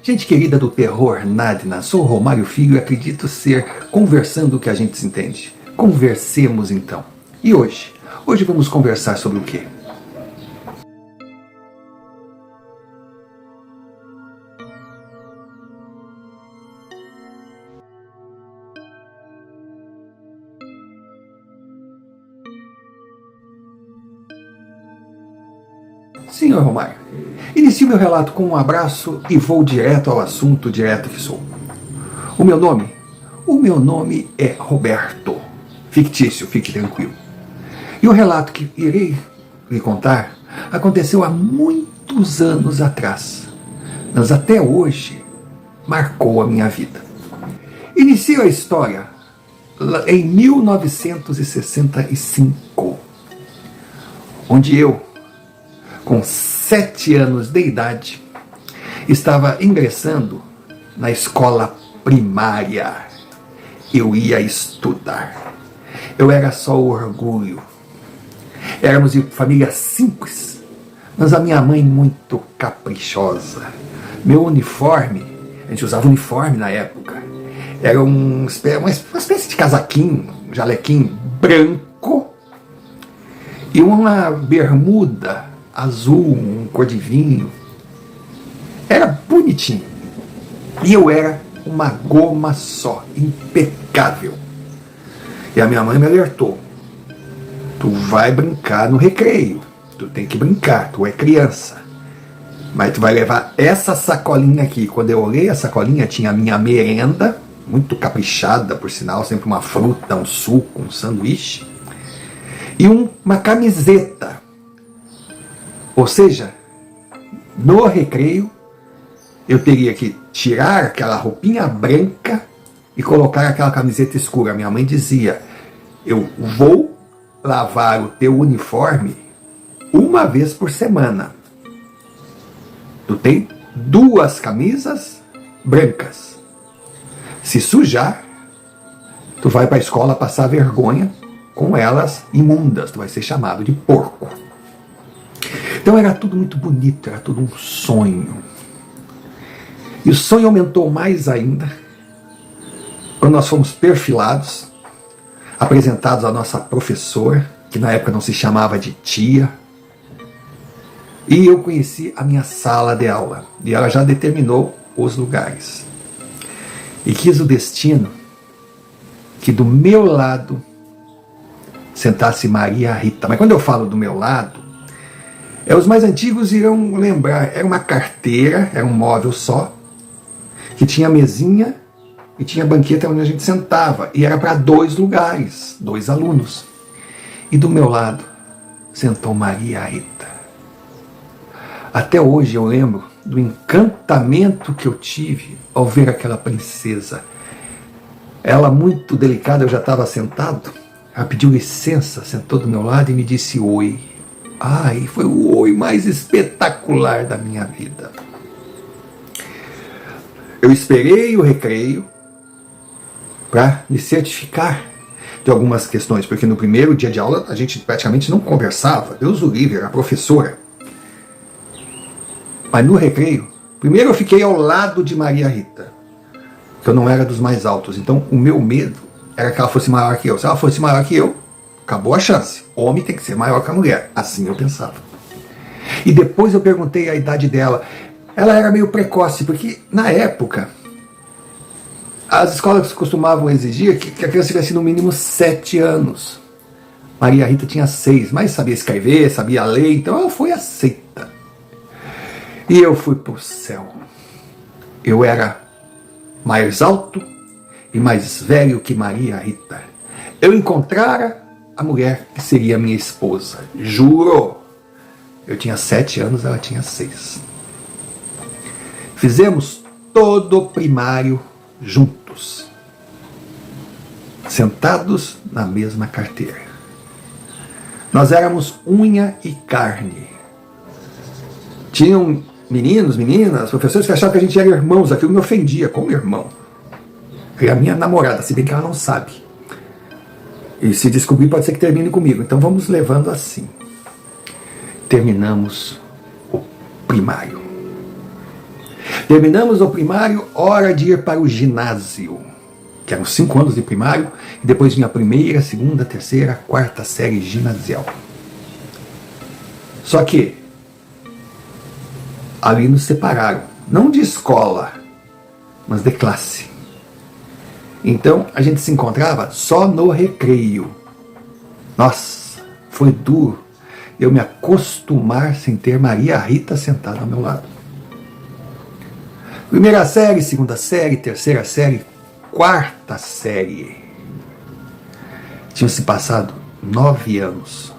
Gente querida do terror, Nadna, sou Romário Filho e acredito ser conversando o que a gente se entende. Conversemos então. E hoje? Hoje vamos conversar sobre o quê? Senhor Romário, inicio meu relato com um abraço e vou direto ao assunto, direto que sou. O meu nome é Roberto, fictício, fique tranquilo. E o relato que irei lhe contar aconteceu há muitos anos atrás, mas até hoje marcou a minha vida. Inicio a história em 1965, onde eu, com 7 anos de idade, estava ingressando na escola primária. Eu ia estudar. Eu era só o orgulho. Éramos de família simples, mas a minha mãe muito caprichosa. Meu uniforme, a gente usava uniforme na época, era uma espécie de casaquinho, um jalequinho branco e uma bermuda azul, um cor de vinho. Era bonitinho. E eu era uma goma só, impecável. E a minha mãe me alertou: tu vai brincar no recreio, tu tem que brincar, tu é criança, mas tu vai levar essa sacolinha aqui. Quando eu olhei a sacolinha, tinha a minha merenda, muito caprichada, por sinal, sempre uma fruta, um suco, um sanduíche, e uma camiseta. Ou seja, no recreio, eu teria que tirar aquela roupinha branca e colocar aquela camiseta escura. Minha mãe dizia: eu vou lavar o teu uniforme uma vez por semana. Tu tem 2 camisas brancas. Se sujar, tu vai para a escola passar vergonha com elas imundas. Tu vai ser chamado de porco. Então era tudo muito bonito, era tudo um sonho. E o sonho aumentou mais ainda quando nós fomos perfilados, apresentados à nossa professora, que na época não se chamava de tia, e eu conheci a minha sala de aula, e ela já determinou os lugares. E quis o destino que do meu lado sentasse Maria Rita. Mas quando eu falo do meu lado, os mais antigos irão lembrar, era uma carteira, era um móvel só, que tinha mesinha e tinha banqueta onde a gente sentava, e era para 2 lugares, 2 alunos. E do meu lado sentou Maria Rita. Até hoje eu lembro do encantamento que eu tive ao ver aquela princesa. Ela, muito delicada, eu já estava sentado, ela pediu licença, sentou do meu lado e me disse oi. Ai, foi o oi mais espetacular da minha vida. Eu esperei o recreio para me certificar de algumas questões, porque no primeiro dia de aula a gente praticamente não conversava. Deus o livre, era a professora. Mas no recreio, primeiro eu fiquei ao lado de Maria Rita, que eu não era dos mais altos. Então o meu medo era que ela fosse maior que eu. Se ela fosse maior que eu, acabou a chance. Homem tem que ser maior que a mulher. Assim eu pensava. E depois eu perguntei a idade dela. Ela era meio precoce, porque na época as escolas costumavam exigir que a criança tivesse no mínimo 7 anos. Maria Rita tinha 6, mas sabia escrever, sabia ler, então ela foi aceita. E eu fui pro céu. Eu era mais alto e mais velho que Maria Rita. Eu encontrara a mulher que seria minha esposa. Juro! Eu tinha 7 anos, ela tinha 6. Fizemos todo o primário juntos, sentados na mesma carteira. Nós éramos unha e carne. Tinham meninos, meninas, professores que achavam que a gente era irmãos. Aquilo me ofendia como irmão. É a minha namorada, se bem que ela não sabe. E se descobrir, pode ser que termine comigo. Então vamos levando assim. Terminamos o primário. Terminamos o primário, hora de ir para o ginásio, que eram 5 anos de primário, e depois vinha a primeira, segunda, terceira, quarta série ginasial. Só que ali nos separaram, não de escola, mas de classe. Então a gente se encontrava só no recreio. Nossa, foi duro eu me acostumar sem ter Maria Rita sentada ao meu lado. Primeira série, segunda série, terceira série, quarta série. Tinham se passado 9 anos.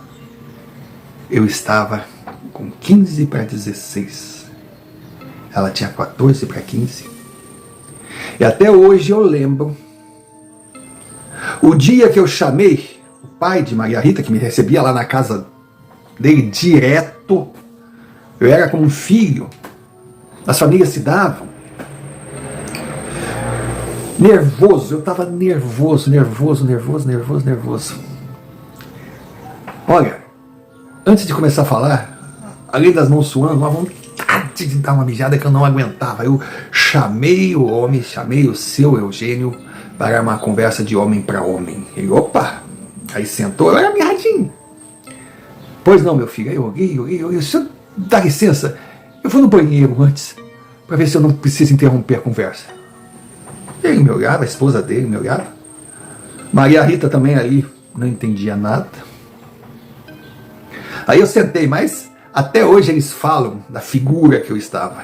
Eu estava com 15 para 16. Ela tinha 14 para 15. E até hoje eu lembro o dia que eu chamei o pai de Maria Rita, que me recebia lá na casa dele direto. Eu era como um filho. As famílias se davam. Nervoso, eu estava nervoso. Olha, antes de começar a falar, além das mãos suando, uma vontade de dar uma mijada que eu não aguentava. Eu chamei o homem, chamei o seu Eugênio para uma conversa de homem para homem. Ele, opa, aí sentou, eu era mirradinho. Pois não, meu filho, aí eu olhei, o senhor dá licença, eu vou no banheiro antes, para ver se eu não preciso interromper a conversa. Ele me olhava, a esposa dele me olhava. Maria Rita também ali não entendia nada. Aí eu sentei, mas até hoje eles falam da figura que eu estava.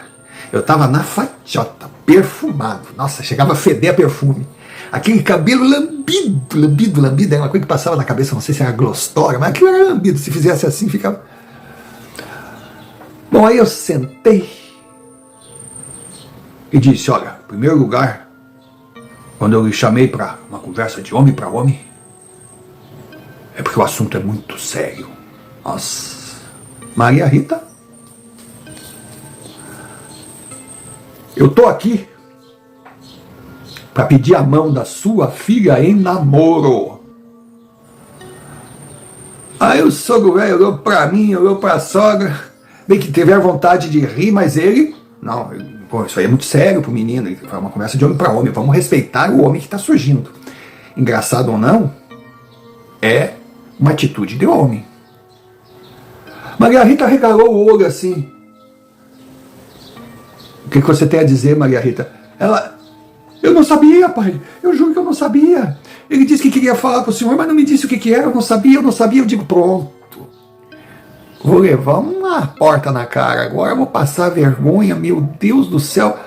Eu estava na fatiota, perfumado. Nossa, chegava a feder a perfume. Aquele cabelo lambido, era uma coisa que passava na cabeça, não sei se era glostória, mas aquilo era lambido, se fizesse assim ficava... Bom, aí eu sentei e disse, olha, em primeiro lugar, quando eu lhe chamei para uma conversa de homem para homem, é porque o assunto é muito sério. Nossa, Maria Rita, eu estou aqui para pedir a mão da sua filha em namoro. Aí o sogro velho olhou para mim, olhou para a sogra, bem que teve a vontade de rir, mas ele, não, pô, isso aí é muito sério pro menino, foi uma conversa de homem para homem, vamos respeitar o homem que está surgindo. Engraçado ou não, é uma atitude de homem. Maria Rita regalou o olho assim. O que você tem a dizer, Maria Rita? Ela, eu não sabia, pai, eu juro que eu não sabia. Ele disse que queria falar com o senhor, mas não me disse o que era, eu não sabia, eu digo, pronto. Vou levar uma porta na cara agora, vou passar vergonha, meu Deus do céu.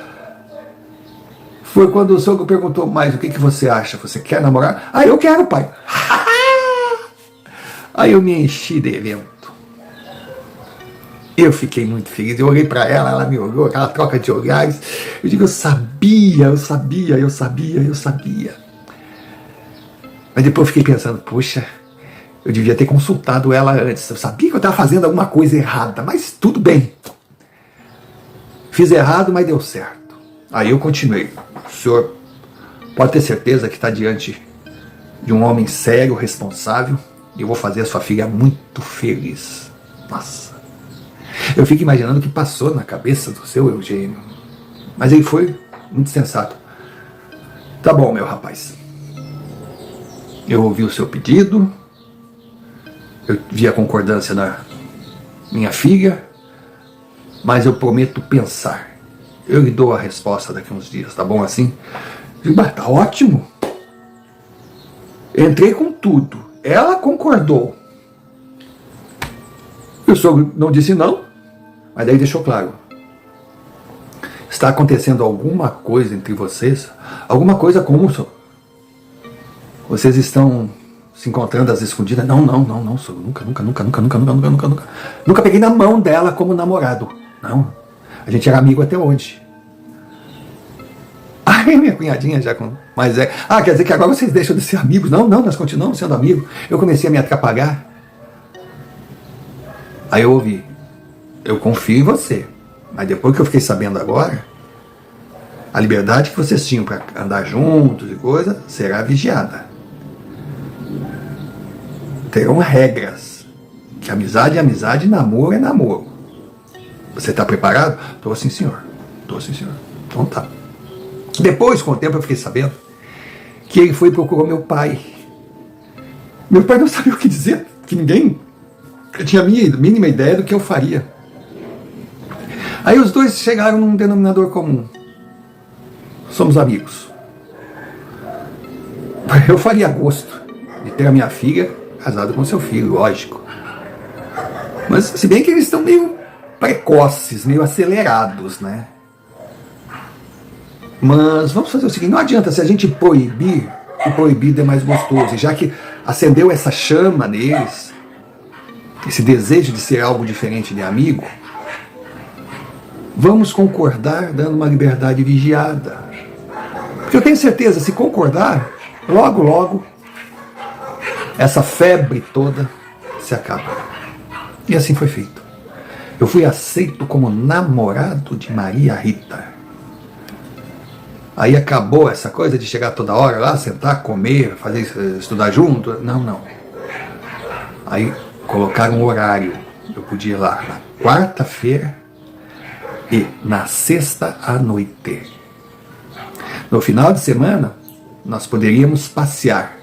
Foi quando o sogro perguntou, mas o que você acha? Você quer namorar? Ah, eu quero, pai. Aí eu me enchi de evento. Eu fiquei muito feliz, eu olhei para ela, ela me olhou, aquela troca de olhares. Eu digo, eu sabia. Mas depois eu fiquei pensando, poxa, eu devia ter consultado ela antes. Eu sabia que eu estava fazendo alguma coisa errada, mas tudo bem. Fiz errado, mas deu certo. Aí eu continuei. O senhor pode ter certeza que está diante de um homem sério, responsável, e eu vou fazer a sua filha muito feliz. Nossa. Eu fico imaginando o que passou na cabeça do seu Eugênio. Mas ele foi muito sensato. Tá bom, meu rapaz. Eu ouvi o seu pedido. Eu vi a concordância da minha filha. Mas eu prometo pensar. Eu lhe dou a resposta daqui a uns dias. Tá bom assim? Eu digo, tá ótimo. Entrei com tudo. Ela concordou. O sogro não disse não, mas daí deixou claro. Está acontecendo alguma coisa entre vocês? Alguma coisa como vocês estão se encontrando às escondidas? Não, sogro. Nunca peguei na mão dela como namorado. Não. A gente era amigo até hoje. Ai, minha cunhadinha já com... Mas é... Ah, quer dizer que agora vocês deixam de ser amigos? Não, nós continuamos sendo amigos. Eu comecei a me atrapalhar. Aí eu ouvi, eu confio em você, mas depois que eu fiquei sabendo agora, a liberdade que vocês tinham para andar juntos e coisa, será vigiada. Terão regras, que amizade é amizade, namoro é namoro. Você está preparado? Estou sim, senhor. Tô, sim, senhor. Então tá. Depois, com o tempo, eu fiquei sabendo que ele foi e procurou meu pai. Meu pai não sabia o que dizer, que ninguém tinha a mínima ideia do que eu faria. Aí os dois chegaram num denominador comum. Somos amigos. Eu faria gosto de ter a minha filha casada com seu filho, lógico. Mas se bem que eles estão meio precoces, meio acelerados, né? Mas vamos fazer o seguinte, não adianta se a gente proibir, o proibido é mais gostoso. E já que acendeu essa chama neles, esse desejo de ser algo diferente de amigo, vamos concordar dando uma liberdade vigiada. Porque eu tenho certeza, se concordar, logo, logo, essa febre toda se acaba. E assim foi feito. Eu fui aceito como namorado de Maria Rita. Aí acabou essa coisa de chegar toda hora lá, sentar, comer, fazer, estudar junto. Não. Aí colocaram um horário. Eu podia ir lá na quarta-feira e na sexta à noite. No final de semana, nós poderíamos passear,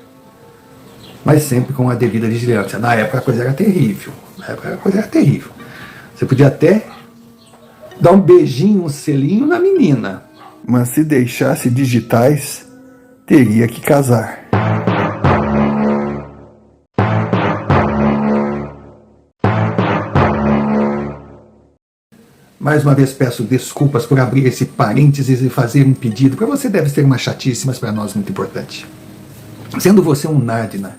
mas sempre com a devida vigilância. Na época a coisa era terrível. Você podia até dar um beijinho, um selinho na menina, mas se deixasse digitais, teria que casar. Mais uma vez peço desculpas por abrir esse parênteses e fazer um pedido. Para você deve ser uma chatice, mas para nós muito importante. Sendo você um Nádina,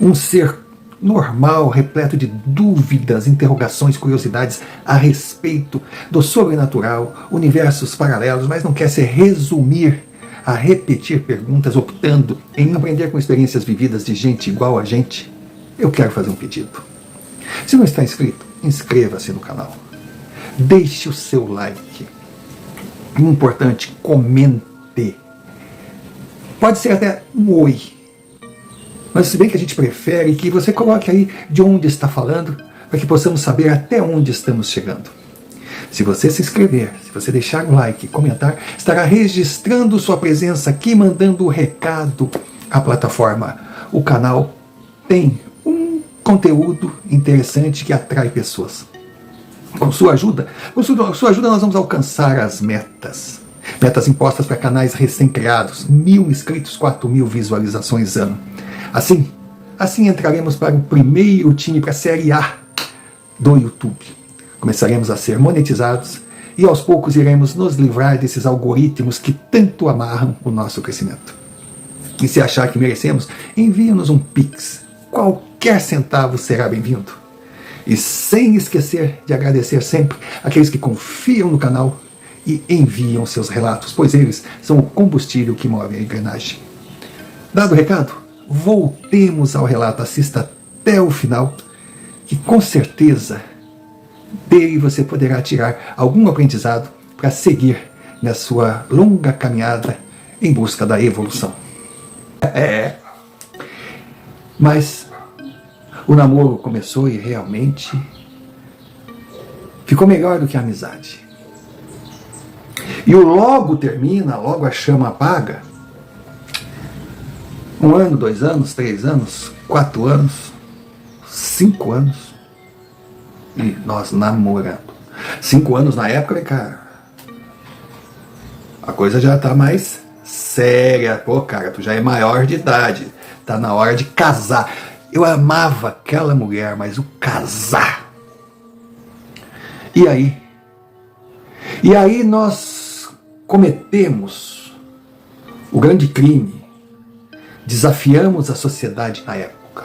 um ser normal, repleto de dúvidas, interrogações, curiosidades a respeito do sobrenatural, universos paralelos, mas não quer se resumir a repetir perguntas, optando em aprender com experiências vividas de gente igual a gente, eu quero fazer um pedido. Se não está inscrito, inscreva-se no canal. Deixe o seu like. Importante, comente. Pode ser até um oi. Mas se bem que a gente prefere que você coloque aí de onde está falando, para que possamos saber até onde estamos chegando. Se você se inscrever, se você deixar um like e comentar, estará registrando sua presença aqui, mandando o recado à plataforma. O canal tem um conteúdo interessante que atrai pessoas. Com sua ajuda, nós vamos alcançar as metas. Metas impostas para canais recém-criados, 1.000 inscritos, 4.000 visualizações ano. Assim entraremos para o primeiro time, para a Série A do YouTube. Começaremos a ser monetizados e aos poucos iremos nos livrar desses algoritmos que tanto amarram o nosso crescimento. E se achar que merecemos, envie-nos um Pix. Qualquer centavo será bem-vindo. E sem esquecer de agradecer sempre aqueles que confiam no canal e enviam seus relatos, pois eles são o combustível que move a engrenagem. Dado o recado, voltemos ao relato, assista até o final, que com certeza dele você poderá tirar algum aprendizado para seguir na sua longa caminhada em busca da evolução. Mas o namoro começou e realmente ficou melhor do que a amizade. E o logo termina, logo a chama apaga. 1 ano, 2 anos, 3 anos, 4 anos, 5 anos. E nós namorando. 5 anos na época, cara, a coisa já tá mais séria. Pô, cara, tu já é maior de idade. Tá na hora de casar. Eu amava aquela mulher, mas o casar. E aí nós cometemos o grande crime. Desafiamos a sociedade na época.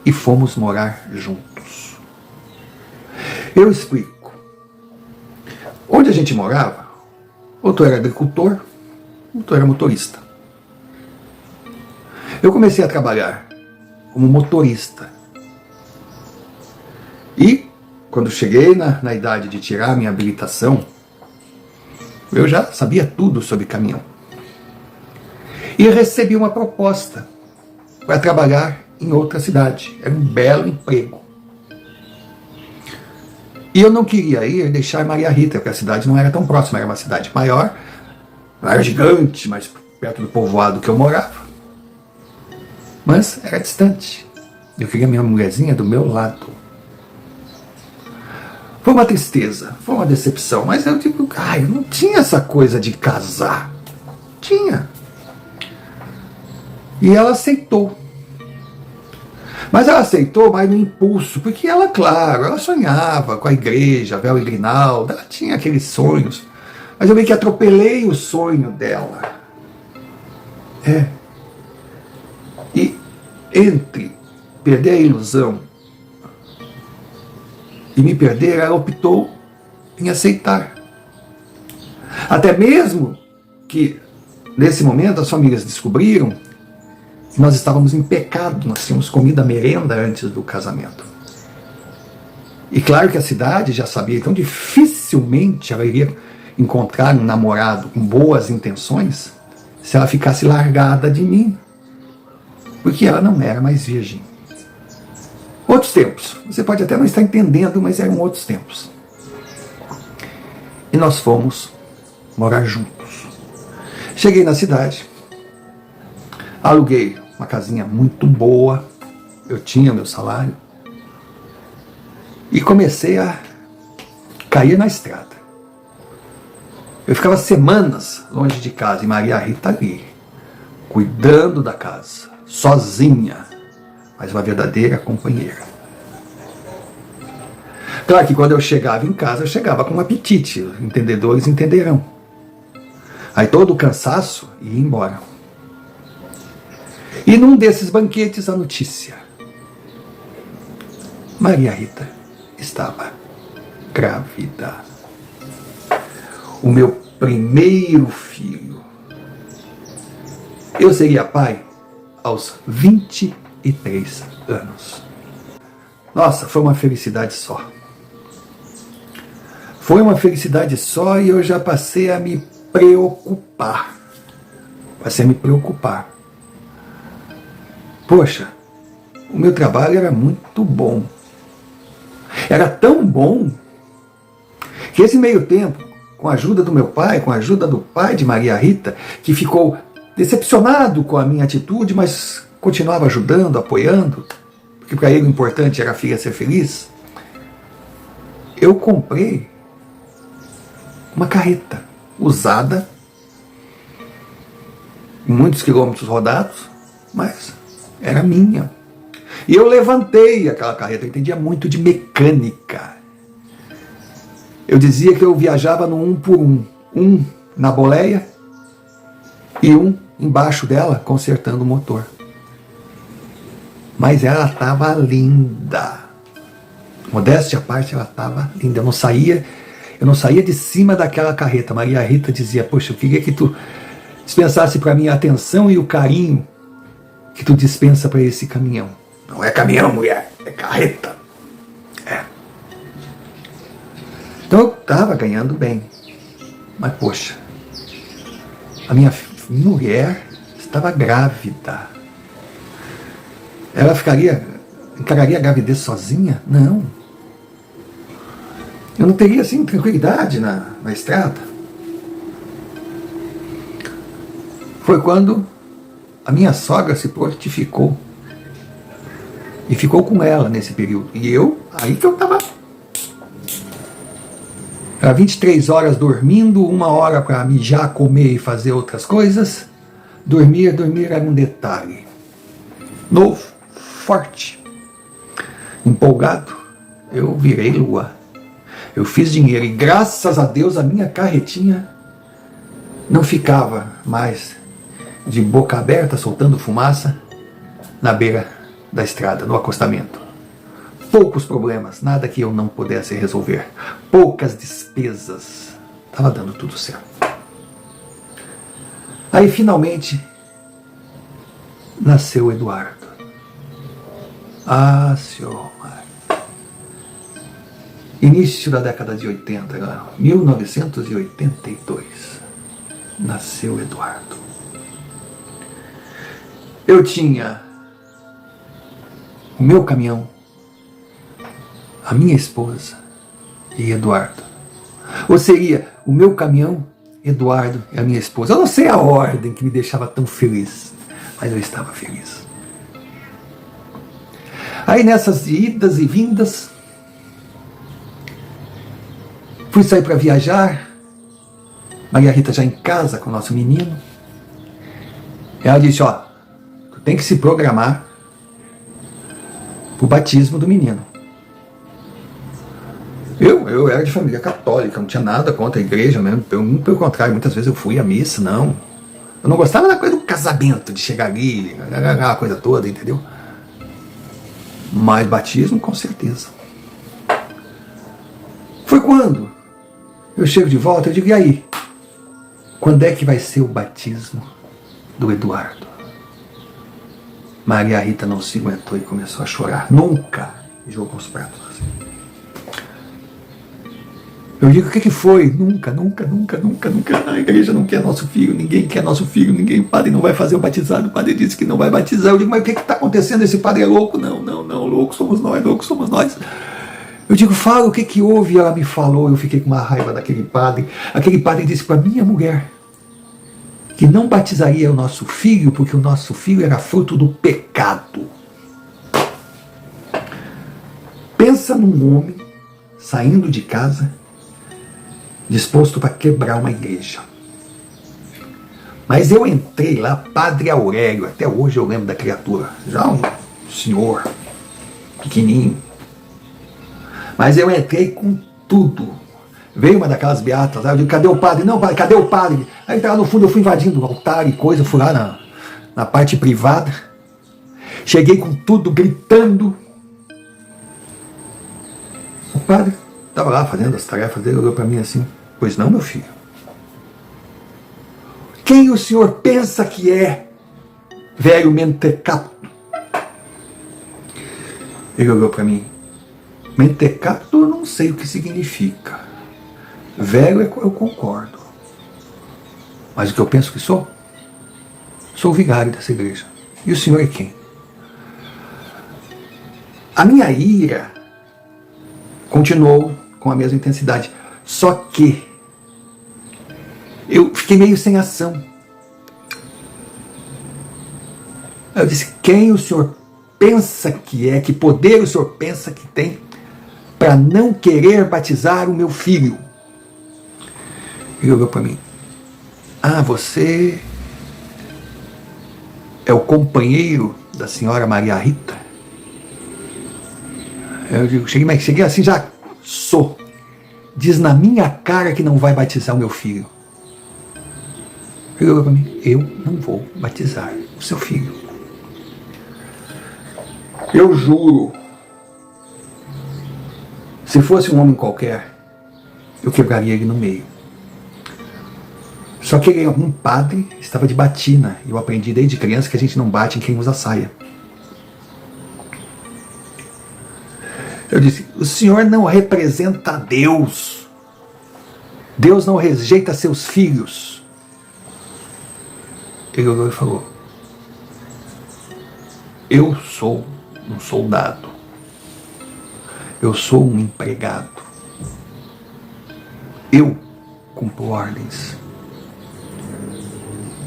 E fomos morar juntos. Eu explico. Onde a gente morava, ou tu era agricultor, ou tu era motorista. Eu comecei a trabalhar como motorista. E, quando cheguei na idade de tirar minha habilitação, eu já sabia tudo sobre caminhão. E recebi uma proposta para trabalhar em outra cidade. Era um belo emprego. E eu não queria ir deixar Maria Rita, porque a cidade não era tão próxima, era uma cidade maior, não era gigante, mas perto do povoado que eu morava. Mas era distante. Eu queria minha mulherzinha do meu lado. Foi uma tristeza, foi uma decepção, mas eu digo, eu não tinha essa coisa de casar. Tinha. E ela aceitou. Mas ela aceitou mais no impulso, porque ela, claro, ela sonhava com a igreja, a véu e grinalda, ela tinha aqueles sonhos. Mas eu meio que atropelei o sonho dela. E entre perder a ilusão e me perder, ela optou em aceitar. Até mesmo que, nesse momento, as famílias descobriram que nós estávamos em pecado, nós tínhamos comido a merenda antes do casamento. E claro que a cidade já sabia, então dificilmente ela iria encontrar um namorado com boas intenções se ela ficasse largada de mim, porque ela não era mais virgem. Outros tempos, você pode até não estar entendendo, mas eram outros tempos. E nós fomos morar juntos. Cheguei na cidade, aluguei uma casinha muito boa, eu tinha meu salário, e comecei a cair na estrada. Eu ficava semanas longe de casa, e Maria Rita ali, cuidando da casa, sozinha, mas uma verdadeira companheira. Claro que quando eu chegava em casa, eu chegava com um apetite, os entendedores entenderão. Aí todo o cansaço ia embora. E num desses banquetes, a notícia: Maria Rita estava grávida. O meu primeiro filho. Eu seria pai aos 23 anos. Nossa, foi uma felicidade só. Foi uma felicidade só, e eu já passei a me preocupar. Poxa, o meu trabalho era muito bom. Era tão bom que esse meio tempo, com a ajuda do meu pai, com a ajuda do pai de Maria Rita, que ficou decepcionado com a minha atitude, mas continuava ajudando, apoiando, porque para ele o importante era a filha ser feliz, eu comprei uma carreta usada, muitos quilômetros rodados, mas era minha. E eu levantei aquela carreta, eu entendia muito de mecânica. Eu dizia que eu viajava no 1 por 1. Um na boleia e um embaixo dela consertando o motor. Mas ela estava linda. Modéstia à parte, ela estava linda. Eu não saía de cima daquela carreta. Maria Rita dizia: poxa, eu queria que tu dispensasse para mim a atenção e o carinho que tu dispensa para esse caminhão. Não é caminhão, mulher, é carreta. Então eu estava ganhando bem. Mas poxa, a minha mulher estava grávida. Ela encararia a gravidez sozinha? Não. Eu não teria assim tranquilidade na estrada. Foi quando a minha sogra se prontificou e ficou com ela nesse período. E aí que eu estava. Era 23 horas dormindo, 1 hora para mijar, comer e fazer outras coisas. Dormir era um detalhe. Novo, forte, empolgado, eu virei lua. Eu fiz dinheiro e graças a Deus a minha carretinha não ficava mais de boca aberta, soltando fumaça na beira da estrada, no acostamento. Poucos problemas, nada que eu não pudesse resolver. Poucas despesas. Estava dando tudo certo. Aí finalmente nasceu Eduardo. Ah, senhor. Início da década de 80, 1982. Nasceu Eduardo. Eu tinha o meu caminhão, a minha esposa e Eduardo. Ou seria o meu caminhão, Eduardo e a minha esposa. Eu não sei a ordem que me deixava tão feliz, mas eu estava feliz. Aí nessas idas e vindas, fui sair para viajar, Maria Rita já em casa com o nosso menino. Ela disse, ó, tu tem que se programar para o batismo do menino. Eu era de família católica, não tinha nada contra a igreja mesmo, pelo contrário, muitas vezes eu fui à missa, não. Eu não gostava da coisa do casamento, de chegar ali, a coisa toda, entendeu? Mas batismo, com certeza. Foi quando eu chego de volta, eu digo, e aí? Quando é que vai ser o batismo do Eduardo? Maria Rita não se aguentou e começou a chorar. Nunca jogou os pratos assim. Eu digo, o que foi? Nunca. A igreja não quer nosso filho, ninguém quer nosso filho, ninguém, o padre não vai fazer o batizado, o padre disse que não vai batizar. Eu digo, mas o que está acontecendo? Esse padre é louco? Não, louco somos nós. Eu digo, fala o que houve? Ela me falou, eu fiquei com uma raiva daquele padre. Aquele padre disse para minha mulher que não batizaria o nosso filho, porque o nosso filho era fruto do pecado. Pensa num homem saindo de casa, disposto para quebrar uma igreja. Mas eu entrei lá, Padre Aurélio, até hoje eu lembro da criatura, já um senhor, pequenininho. Mas eu entrei com tudo. Veio uma daquelas beatas lá, eu digo, cadê o padre? Não, padre, cadê o padre? Aí lá no fundo eu fui invadindo o altar e coisa, fui lá na parte privada. Cheguei com tudo, gritando. O padre estava lá fazendo as tarefas dele, olhou para mim assim, pois não, meu filho? Quem o senhor pensa que é, velho mentecato? Ele olhou para mim, mentecato eu não sei o que significa. Velho eu concordo. Mas o que eu penso que sou? Sou o vigário dessa igreja. E o senhor é quem? A minha ira continuou com a mesma intensidade. Só que eu fiquei meio sem ação. Eu disse, quem o senhor pensa que é, que poder o senhor pensa que tem para não querer batizar o meu filho? Ele olhou para mim. Ah, você é o companheiro da senhora Maria Rita? Eu digo, cheguei assim, já sou. Diz na minha cara que não vai batizar o meu filho. Ele olhou para mim, eu não vou batizar o seu filho. Eu juro, se fosse um homem qualquer, eu quebraria ele no meio. Só que ele é um padre, estava de batina. Eu aprendi desde criança que a gente não bate em quem usa saia. Eu disse, o senhor não representa Deus. Deus não rejeita seus filhos. Ele olhou e falou, eu sou um soldado. Eu sou um empregado. Eu cumpro ordens.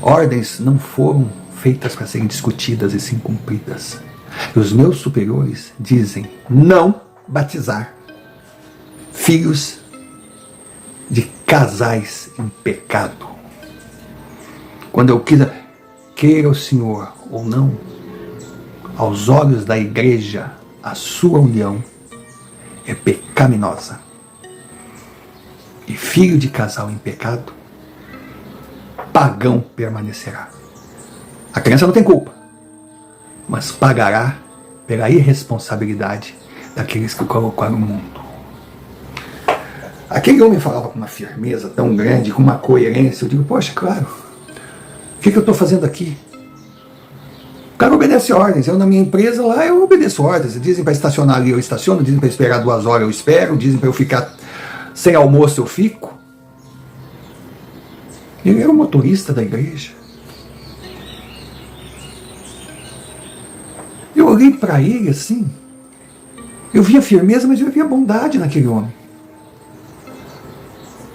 Ordens não foram feitas para serem discutidas e sim cumpridas. E os meus superiores dizem não batizar filhos de casais em pecado. Quando eu queira o Senhor ou não, aos olhos da igreja, a sua união é pecaminosa. E filho de casal em pecado, pagão permanecerá. A criança não tem culpa, mas pagará pela irresponsabilidade daqueles que o colocaram no mundo. Aquele homem falava com uma firmeza tão grande, com uma coerência. Eu digo, poxa, claro, o que eu estou fazendo aqui? O cara obedece ordens. Eu na minha empresa lá, eu obedeço ordens. Dizem para estacionar ali, eu estaciono. Dizem para esperar 2 horas, eu espero. Dizem para eu ficar sem almoço, eu fico. Ele era o motorista da igreja. Eu olhei para ele assim, eu via firmeza, mas eu via bondade naquele homem.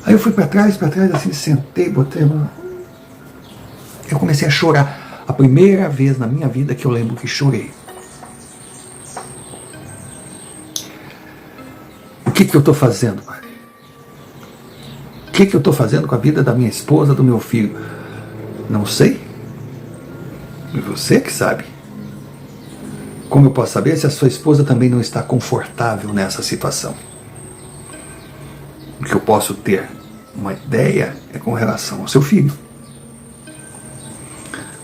Aí eu fui para trás, assim, sentei, botei a mão. Eu comecei a chorar. A primeira vez na minha vida que eu lembro que chorei. O que eu estou fazendo, pai? O que eu estou fazendo com a vida da minha esposa, do meu filho? Não sei. E você que sabe. Como eu posso saber se a sua esposa também não está confortável nessa situação? O que eu posso ter uma ideia é com relação ao seu filho.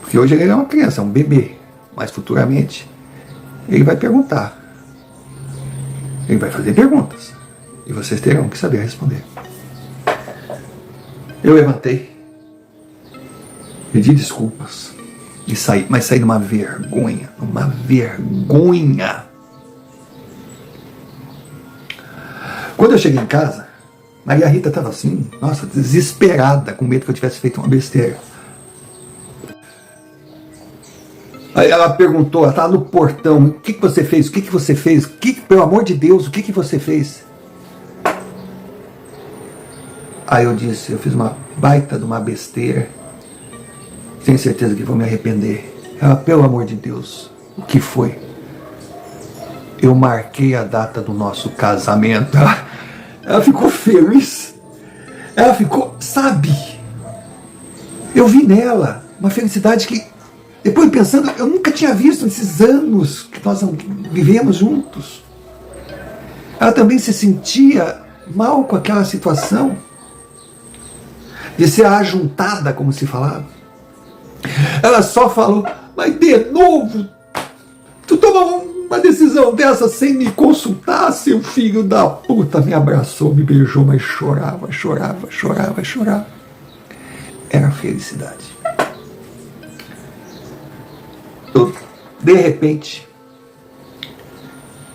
Porque hoje ele é uma criança, é um bebê. Mas futuramente ele vai perguntar. Ele vai fazer perguntas. E vocês terão que saber responder. Eu levantei, pedi desculpas e saí, mas saí numa vergonha, Quando eu cheguei em casa, Maria Rita estava assim, nossa, desesperada, com medo que eu tivesse feito uma besteira. Aí ela perguntou, ela estava no portão, o que você fez? O que você fez? Pelo amor de Deus, o que você fez? Aí eu disse, eu fiz uma baita de uma besteira, tenho certeza que vou me arrepender. Ela, pelo amor de Deus, o que foi? Eu marquei a data do nosso casamento. Ela ficou feliz. Ela ficou, sabe? Eu vi nela uma felicidade que, depois pensando, eu nunca tinha visto nesses anos que nós vivemos juntos. Ela também se sentia mal com aquela situação de ser ajuntada, como se falava. Ela só falou, mas de novo, tu toma uma decisão dessa sem me consultar, seu filho da puta. Me abraçou, me beijou, mas chorava. Era felicidade. De repente,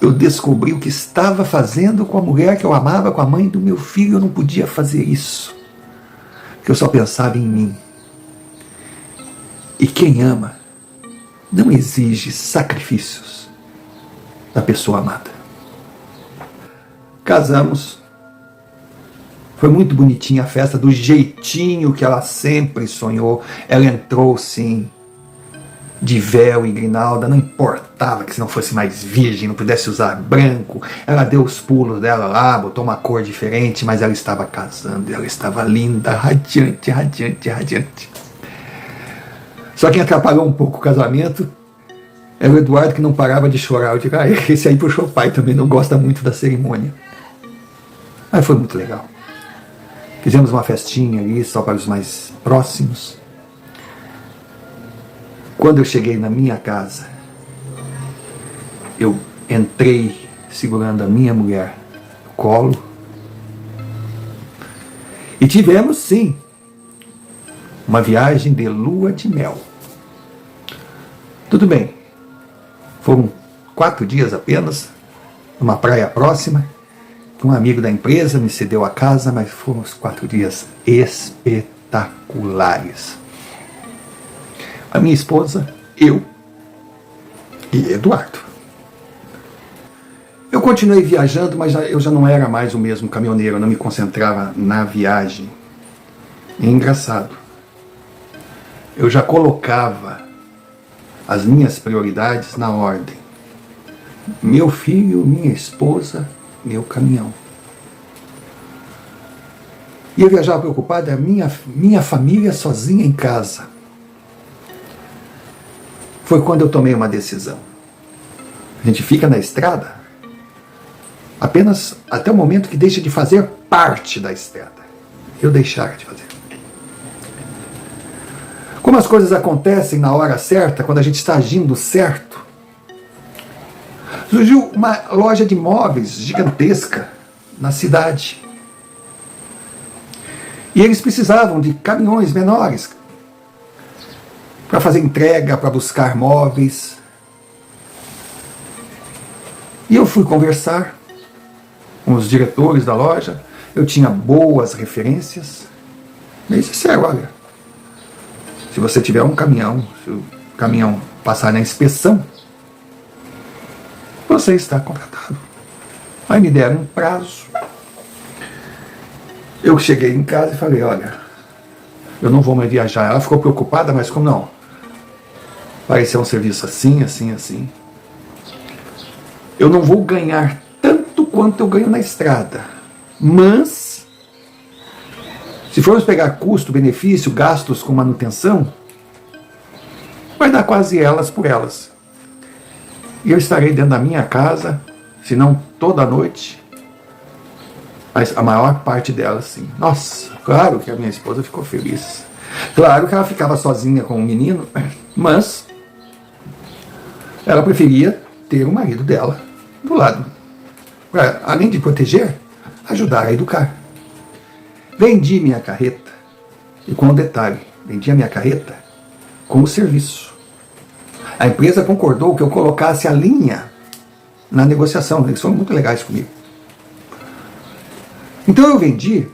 eu descobri o que estava fazendo com a mulher que eu amava, com a mãe do meu filho. Eu não podia fazer isso, porque eu só pensava em mim. E quem ama não exige sacrifícios da pessoa amada. Casamos. Foi muito bonitinha a festa, do jeitinho que ela sempre sonhou. Ela entrou, sim, de véu e grinalda, não importava que se não fosse mais virgem, não pudesse usar branco. Ela deu os pulos dela lá, botou uma cor diferente, mas ela estava casando, ela estava linda, radiante. Só quem atrapalhou um pouco o casamento era o Eduardo, que não parava de chorar. Eu digo, esse aí puxou o pai, também não gosta muito da cerimônia. Mas foi muito legal. Fizemos uma festinha ali, só para os mais próximos. Quando eu cheguei na minha casa, eu entrei segurando a minha mulher no colo. E tivemos, sim, uma viagem de lua de mel. Tudo bem, foram 4 dias apenas, numa praia próxima, que um amigo da empresa me cedeu a casa, mas foram os 4 dias espetaculares. A minha esposa, eu e Eduardo. Eu continuei viajando, mas eu já não era mais o mesmo caminhoneiro, eu não me concentrava na viagem. É engraçado. Eu já colocava as minhas prioridades na ordem. Meu filho, minha esposa, meu caminhão. E eu viajava preocupado, a minha família sozinha em casa. Foi quando eu tomei uma decisão. A gente fica na estrada apenas até o momento que deixa de fazer parte da estrada. Eu deixar de fazer. Como as coisas acontecem na hora certa, quando a gente está agindo certo. Surgiu uma loja de móveis gigantesca na cidade. E eles precisavam de caminhões menores para fazer entrega, para buscar móveis. E eu fui conversar com os diretores da loja. Eu tinha boas referências. Eles disseram, olha, se você tiver um caminhão, se o caminhão passar na inspeção, você está contratado. Aí me deram um prazo. Eu cheguei em casa e falei, olha, eu não vou mais viajar. Ela ficou preocupada, mas como não? Parecia um serviço assim, assim, assim. Eu não vou ganhar tanto quanto eu ganho na estrada. Mas, se formos pegar custo, benefício, gastos com manutenção, vai dar quase elas por elas. E eu estarei dentro da minha casa, se não toda noite, mas a maior parte delas sim. Nossa, claro que a minha esposa ficou feliz. Claro que ela ficava sozinha com o menino, mas ela preferia ter o marido dela do lado. Pra, além de proteger, ajudar a educar. Vendi minha carreta, e com um detalhe, vendi a minha carreta com o serviço. A empresa concordou que eu colocasse a linha na negociação, eles foram muito legais comigo. Então eu vendi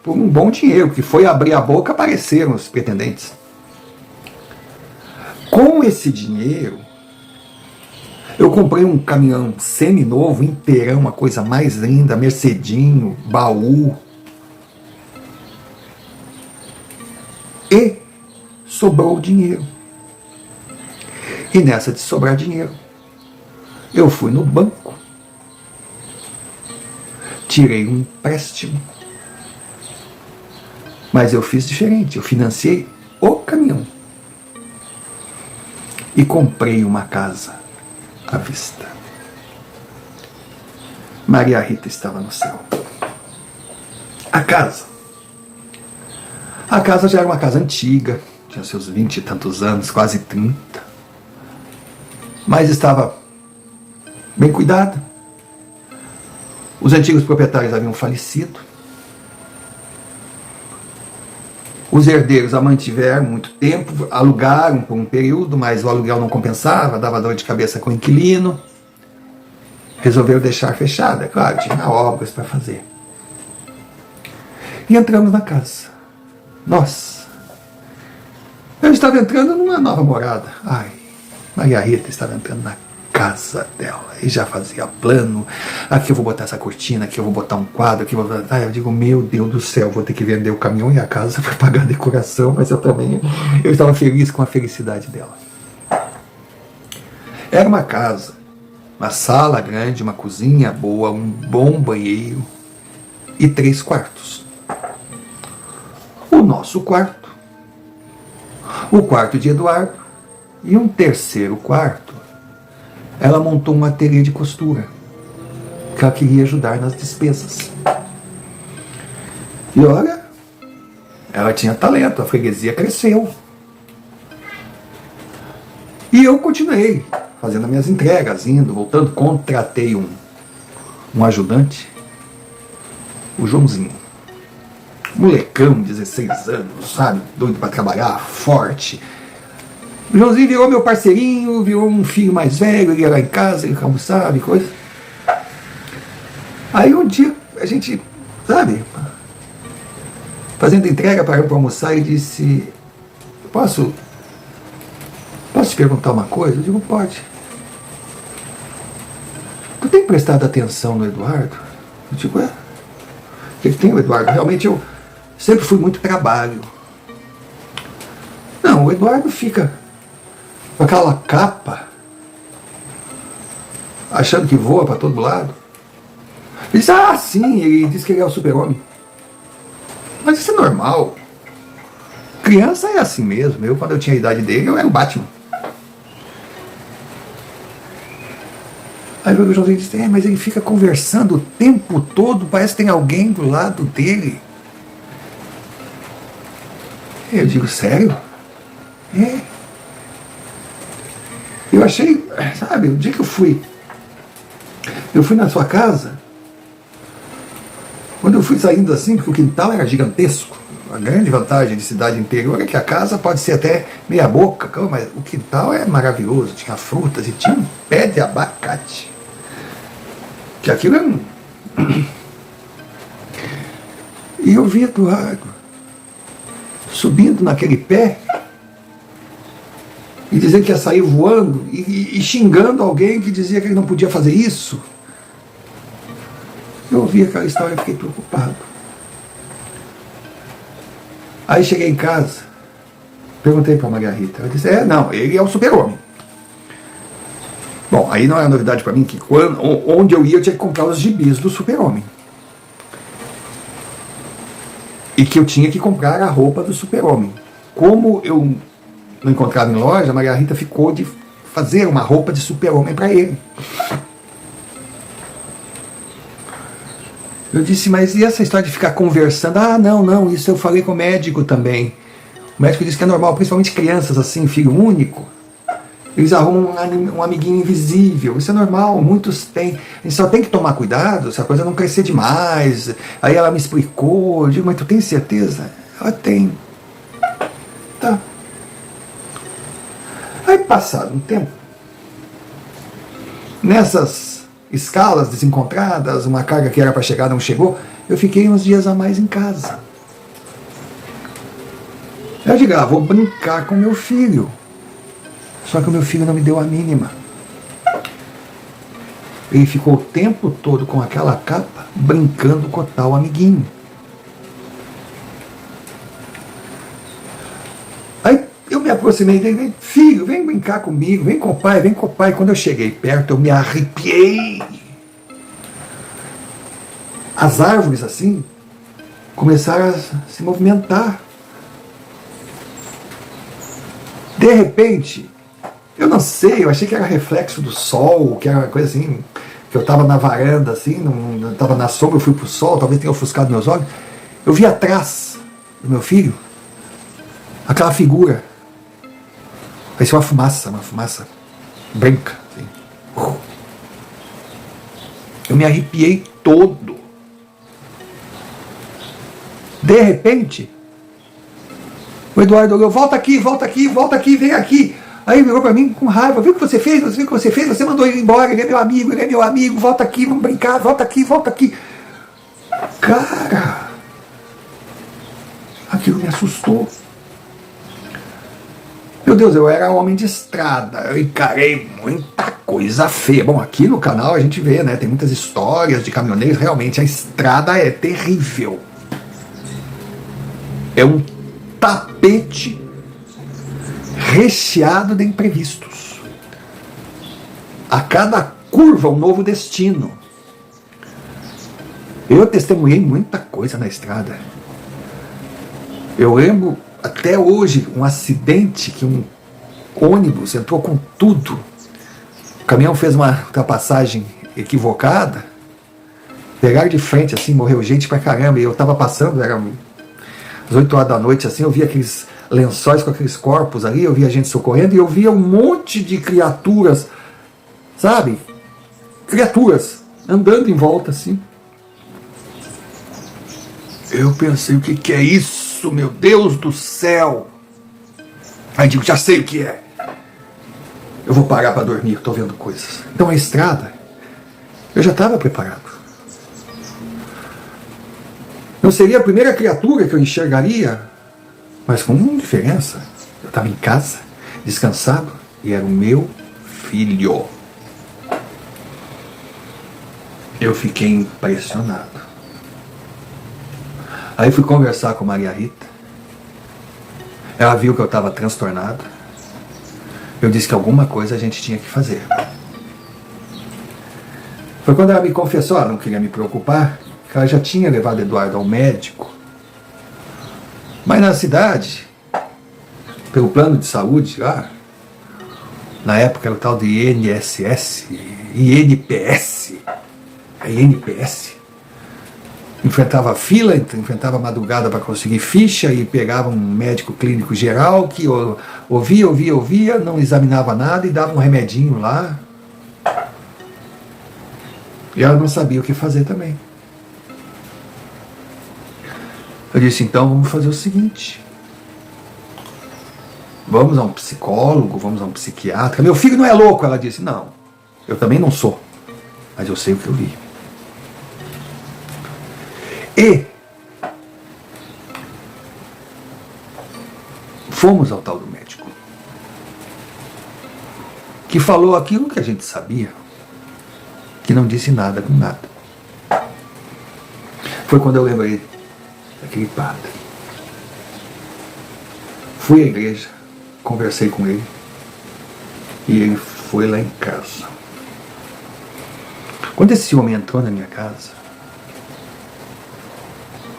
por um bom dinheiro, que foi abrir a boca, apareceram os pretendentes. Com esse dinheiro, eu comprei um caminhão semi-novo, inteirão, uma coisa mais linda, Mercedinho, baú. E sobrou dinheiro. E nessa de sobrar dinheiro, eu fui no banco, tirei um empréstimo, mas eu fiz diferente, eu financiei o caminhão e comprei uma casa à vista. Maria Rita estava no céu. A casa já era uma casa antiga, tinha seus 20 e tantos anos, quase 30, mas estava bem cuidada. Os antigos proprietários haviam falecido. Os herdeiros a mantiveram muito tempo, alugaram por um período, mas o aluguel não compensava, dava dor de cabeça com o inquilino. Resolveram deixar fechada, claro, tinha obras para fazer. E entramos na casa. Nossa, eu estava entrando numa nova morada. Ai, Maria Rita estava entrando na casa dela e já fazia plano. Aqui eu vou botar essa cortina, aqui eu vou botar um quadro, aqui eu vou botar... eu digo, meu Deus do céu, vou ter que vender o caminhão e a casa para pagar a decoração, mas eu estava feliz com a felicidade dela. Era uma casa, uma sala grande, uma cozinha boa, um bom banheiro e 3 quartos. O nosso quarto, o quarto de Eduardo e um terceiro quarto. Ela montou um ateliê de costura, que ela queria ajudar nas despesas. E olha, ela tinha talento, a freguesia cresceu. E eu continuei fazendo as minhas entregas, indo, voltando, contratei um ajudante, o Joãozinho. Molecão, 16 anos, sabe, doido para trabalhar, forte. O Joãozinho virou meu parceirinho, virou um filho mais velho, ele ia lá em casa, ele almoçava e coisa. Aí um dia a gente, sabe, fazendo entrega para almoçar, ele disse, posso te perguntar uma coisa? Eu digo, pode. Tu tem prestado atenção no Eduardo? Eu digo, o que tem o Eduardo? Realmente eu sempre fui muito trabalho. Não, o Eduardo fica com aquela capa, achando que voa para todo lado. Ele disse, sim, ele disse que ele é o super-homem. Mas isso é normal. Criança é assim mesmo. Eu, quando eu tinha a idade dele, eu era o Batman. Aí o Joãozinho disse, mas ele fica conversando o tempo todo, parece que tem alguém do lado dele. Eu digo, sério? Eu achei, sabe, o dia que eu fui na sua casa, quando eu fui saindo assim, porque o quintal era gigantesco, a grande vantagem de cidade interior é que a casa pode ser até meia boca, mas o quintal é maravilhoso, tinha frutas e tinha um pé de abacate. Que aquilo é E eu vi Eduardo subindo naquele pé e dizendo que ia sair voando e xingando alguém que dizia que ele não podia fazer isso. Eu ouvi aquela história e fiquei preocupado. Aí cheguei em casa, perguntei para Maria Rita. Ela disse, não, ele é o super-homem. Bom, aí não era novidade para mim que onde eu ia eu tinha que comprar os gibis do super-homem. E que eu tinha que comprar a roupa do super-homem. Como eu não encontrava em loja, a Maria Rita ficou de fazer uma roupa de super-homem para ele. Eu disse, mas e essa história de ficar conversando? Ah, não, isso eu falei com o médico também. O médico disse que é normal, principalmente crianças assim, filho único. Eles arrumam um amiguinho invisível. Isso é normal, muitos têm. A gente só tem que tomar cuidado se a coisa não crescer demais. Aí ela me explicou. Eu digo, mas tu tem certeza? Ela tem. Tá. Aí passado um tempo, nessas escalas desencontradas, uma carga que era para chegar não chegou, eu fiquei uns dias a mais em casa. Eu digo, vou brincar com meu filho. Só que o meu filho não me deu a mínima. Ele ficou o tempo todo com aquela capa, brincando com o tal amiguinho. Aí eu me aproximei dele, filho, vem brincar comigo, vem com o pai, vem com o pai. Quando eu cheguei perto, eu me arrepiei. As árvores, assim, começaram a se movimentar. De repente, eu não sei, eu achei que era reflexo do sol, que era uma coisa assim, que eu estava na varanda, assim, não estava na sombra, eu fui para o sol, talvez tenha ofuscado meus olhos. Eu vi atrás do meu filho aquela figura. Parecia uma fumaça branca. Assim. Eu me arrepiei todo. De repente, o Eduardo olhou, volta aqui, vem aqui. Aí virou para mim com raiva, viu o que você fez? Você mandou ele embora, ele é meu amigo, volta aqui, vamos brincar, volta aqui. Cara, aquilo me assustou. Meu Deus, eu era homem de estrada, eu encarei muita coisa feia. Bom, aqui no canal a gente vê, né, tem muitas histórias de caminhoneiros, realmente a estrada é terrível. É um tapete recheado de imprevistos. A cada curva um novo destino. Eu testemunhei muita coisa na estrada. Eu lembro até hoje um acidente que um ônibus entrou com tudo. O caminhão fez uma ultrapassagem equivocada. Pegaram de frente assim, morreu gente pra caramba. E eu tava passando, era às 8 horas da noite, assim, eu via aqueles lençóis com aqueles corpos ali, eu via gente socorrendo e eu via um monte de criaturas, sabe? Criaturas andando em volta, assim. Eu pensei, o que é isso, meu Deus do céu? Aí digo, já sei o que é. Eu vou parar para dormir, estou vendo coisas. Então a estrada, eu já estava preparado. Não seria a primeira criatura que eu enxergaria, mas com uma diferença. Eu estava em casa, descansado, e era o meu filho. Eu fiquei impressionado. Aí fui conversar com Maria Rita. Ela viu que eu estava transtornado. Eu disse que alguma coisa a gente tinha que fazer. Foi quando ela me confessou, ela não queria me preocupar, que ela já tinha levado Eduardo ao médico. Mas na cidade, pelo plano de saúde lá, na época era o tal de INSS, INPS, enfrentava fila, enfrentava madrugada para conseguir ficha e pegava um médico clínico geral que ouvia, não examinava nada e dava um remedinho lá. E ela não sabia o que fazer também. Eu disse, então vamos fazer o seguinte. Vamos a um psicólogo, vamos a um psiquiatra. Meu filho não é louco, ela disse. Não, eu também não sou, mas eu sei o que eu vi. E fomos ao tal do médico, que falou aquilo que a gente sabia, que não disse nada com nada. Foi quando eu lembrei daquele padre. Fui à igreja, conversei com ele e ele foi lá em casa. Quando esse homem entrou na minha casa,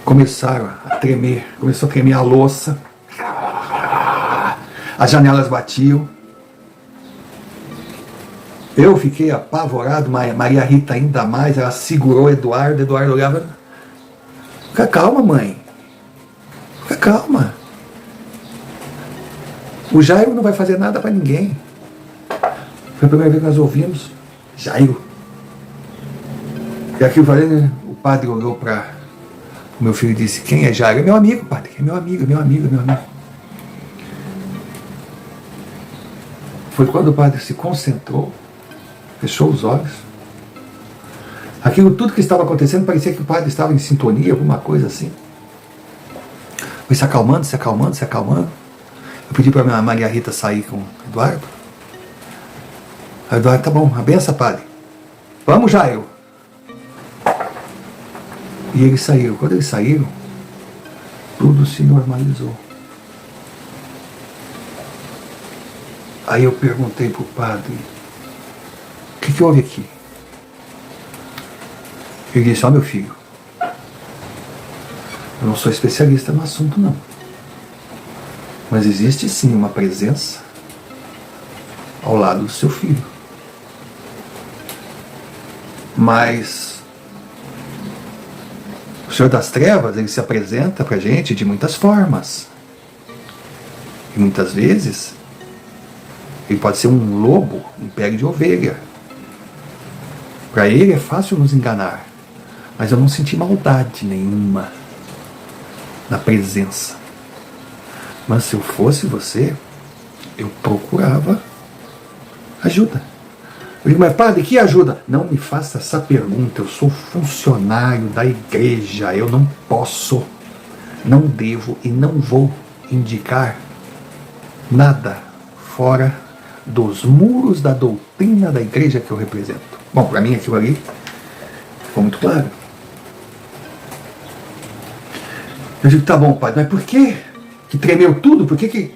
começou a tremer a louça, as janelas batiam. Eu fiquei apavorado, Maria Rita ainda mais, ela segurou Eduardo olhava. Fica calma, mãe. Fica calma. O Jairo não vai fazer nada para ninguém. Foi a primeira vez que nós ouvimos Jairo. E aqui eu falei, né? O padre olhou para o meu filho e disse: quem é Jairo? É meu amigo, padre. É meu amigo. Foi quando o padre se concentrou, fechou os olhos. Aquilo tudo que estava acontecendo parecia que o padre estava em sintonia, alguma coisa assim. Foi se acalmando. Eu pedi para a Maria Rita sair com o Eduardo. Aí o Eduardo: tá bom, a benção, padre. Vamos, Jairo. E eles saíram. Quando eles saíram, tudo se normalizou. Aí eu perguntei para o padre: o que houve aqui? Ele disse: ó, meu filho, eu não sou especialista no assunto, não. Mas existe sim uma presença ao lado do seu filho. Mas o Senhor das Trevas, ele se apresenta para a gente de muitas formas. E muitas vezes ele pode ser um lobo em pele de ovelha. Para ele é fácil nos enganar. Mas eu não senti maldade nenhuma na presença. Mas se eu fosse você, eu procurava ajuda. Eu digo: mas padre, que ajuda? Não me faça essa pergunta. Eu sou funcionário da igreja. Eu não posso, não devo e não vou indicar nada fora dos muros da doutrina da igreja que eu represento. Bom, para mim aquilo ali ficou muito claro. Eu digo: tá bom, padre, mas por que tremeu tudo? Por que...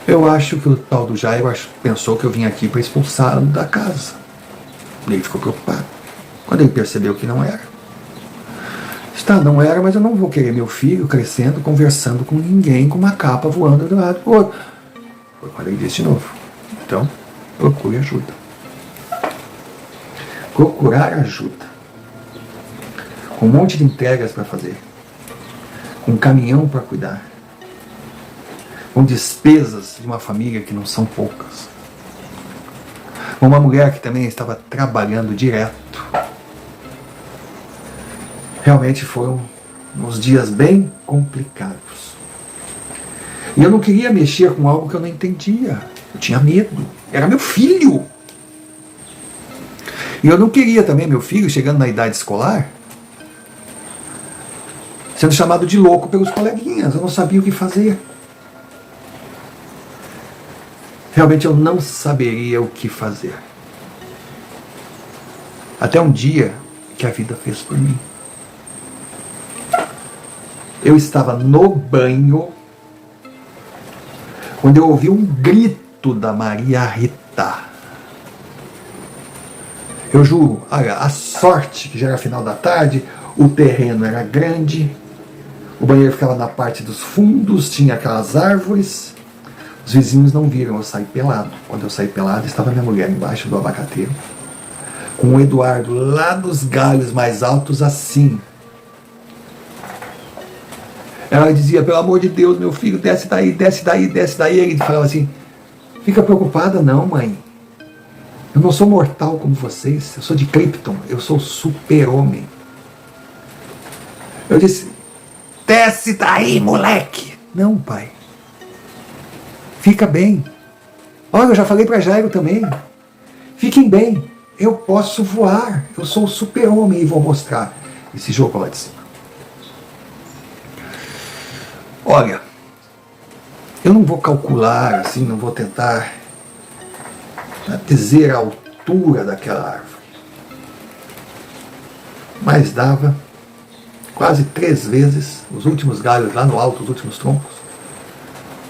Eu acho que o tal do Jairo pensou que eu vim aqui para expulsá-lo da casa. E ele ficou preocupado. Quando ele percebeu que não era. Não era, mas eu não vou querer meu filho crescendo, conversando com ninguém, com uma capa voando do lado pro outro. Foi quando ele disse de novo: então, procure ajuda. Procurar ajuda. Com um monte de entregas para fazer. Com um caminhão para cuidar. Com despesas de uma família que não são poucas. Com uma mulher que também estava trabalhando direto. Realmente foram uns dias bem complicados. E eu não queria mexer com algo que eu não entendia. Eu tinha medo. Era meu filho. E eu não queria também meu filho, chegando na idade escolar, sendo chamado de louco pelos coleguinhas. Eu não sabia o que fazer. Realmente eu não saberia o que fazer. Até um dia que a vida fez por mim. Eu estava no banho quando eu ouvi um grito da Maria Rita. Eu juro, olha, a sorte que já era final da tarde, o terreno era grande, o banheiro ficava na parte dos fundos, tinha aquelas árvores. Os vizinhos não viram eu sair pelado. Quando eu saí pelado, estava minha mulher embaixo do abacateiro, com o Eduardo lá nos galhos mais altos assim. Ela dizia: pelo amor de Deus, meu filho, desce daí, desce daí, desce daí. Ele falava assim: fica preocupada não, mãe. Eu não sou mortal como vocês. Eu sou de Krypton. Eu sou super-homem. Eu disse: desce daí, moleque. Não, pai. Fica bem. Olha, eu já falei para Jairo também. Fiquem bem. Eu posso voar. Eu sou o super-homem e vou mostrar esse jogo lá de cima. Olha, eu não vou calcular assim, não vou tentar dizer a altura daquela árvore. Mas dava quase 3 vezes os últimos galhos lá no alto, os últimos troncos,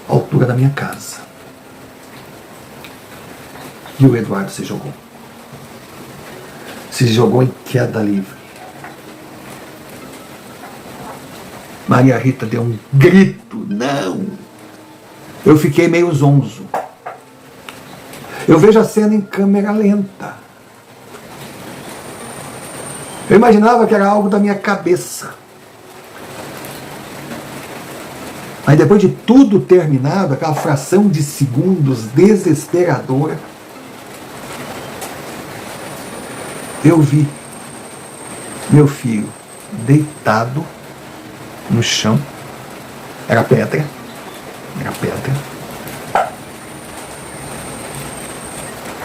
à altura da minha casa. E o Eduardo se jogou. Se jogou em queda livre. Maria Rita deu um grito. Não! Eu fiquei meio zonzo. Eu vejo a cena em câmera lenta. Eu imaginava que era algo da minha cabeça. Aí depois de tudo terminado, aquela fração de segundos desesperadora, eu vi meu filho deitado no chão. Era pedra.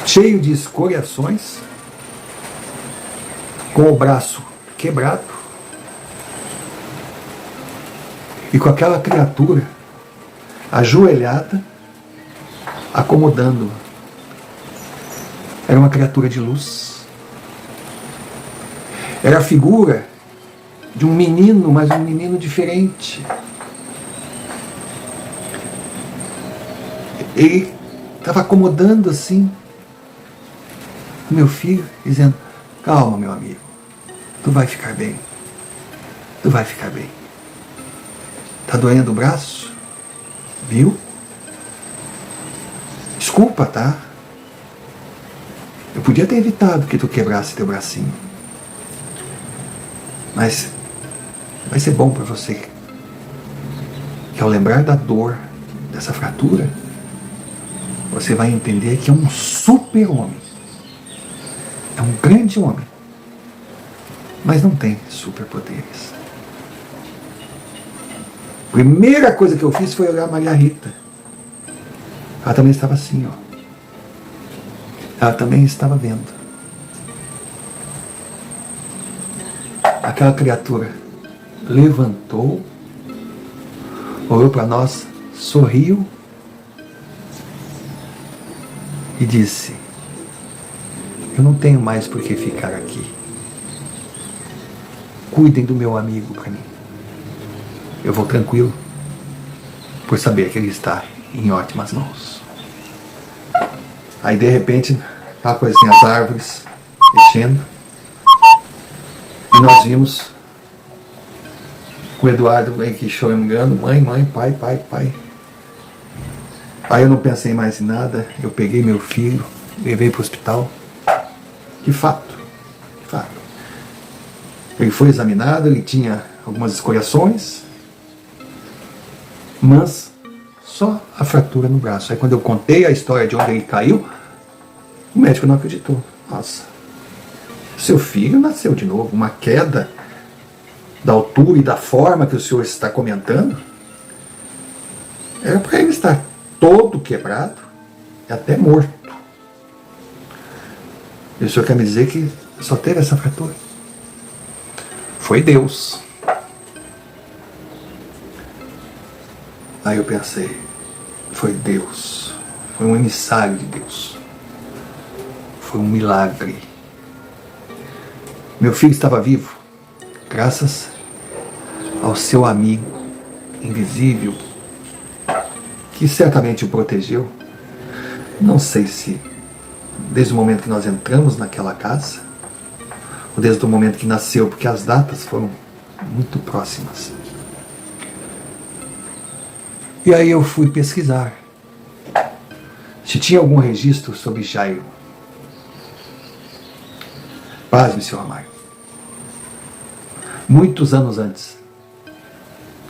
Cheio de escoriações, com o braço quebrado, e com aquela criatura ajoelhada, acomodando. Era uma criatura de luz. Era a figura de um menino, mas um menino diferente. Ele estava acomodando assim o meu filho, dizendo: calma, meu amigo, tu vai ficar bem. Tu vai ficar bem. Tá doendo o braço? Viu? Desculpa, tá? Eu podia ter evitado que tu quebrasse teu bracinho. Mas vai ser bom para você. Que ao lembrar da dor dessa fratura, você vai entender que é um super-homem. É um grande homem. Mas não tem superpoderes. Primeira coisa que eu fiz foi olhar a Maria Rita. Ela também estava assim, ó. Ela também estava vendo. Aquela criatura levantou, olhou para nós, sorriu e disse: eu não tenho mais por que ficar aqui. Cuidem do meu amigo para mim. Eu vou tranquilo, por saber que ele está em ótimas mãos. Aí de repente, aquela coisinha, as árvores mexendo, e nós vimos o Eduardo meio que choramingando: mãe, pai. Aí eu não pensei mais em nada, eu peguei meu filho, levei para o hospital. De fato. Ele foi examinado, ele tinha algumas escoriações, mas só a fratura no braço. Aí quando eu contei a história de onde ele caiu, o médico não acreditou. Nossa, seu filho nasceu de novo. Uma queda da altura e da forma que o senhor está comentando, era para ele estar todo quebrado e até morto. E o senhor quer me dizer que só teve essa fratura? Foi Deus. Aí eu pensei: foi Deus. Foi um emissário de Deus. Foi um milagre. Meu filho estava vivo graças ao seu amigo invisível, que certamente o protegeu. Não sei se desde o momento que nós entramos naquela casa, ou desde o momento que nasceu, porque as datas foram muito próximas. E aí eu fui pesquisar se tinha algum registro sobre Jairo. Pasme, senhor Amaro. Muitos anos antes,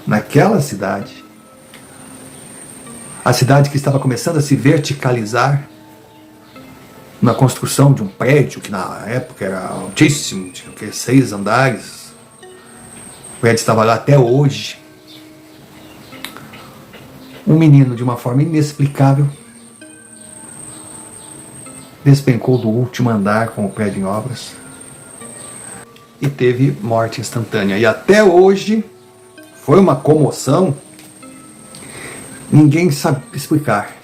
naquela cidade, a cidade que estava começando a se verticalizar na construção de um prédio que na época era altíssimo, tinha 6 andares. O prédio estava lá até hoje. Um menino, de uma forma inexplicável, despencou do último andar com o prédio em obras e teve morte instantânea. E até hoje foi uma comoção. Ninguém sabe explicar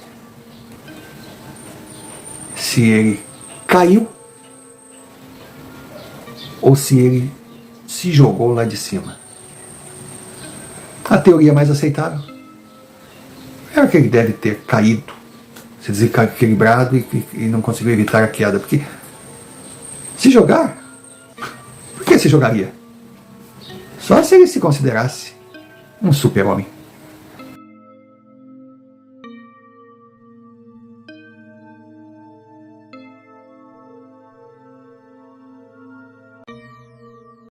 se ele caiu ou se ele se jogou lá de cima. A teoria mais aceitável é que ele deve ter caído, se desequilibrado e não conseguiu evitar a queda. Porque se jogar, por que se jogaria? Só se ele se considerasse um super-homem.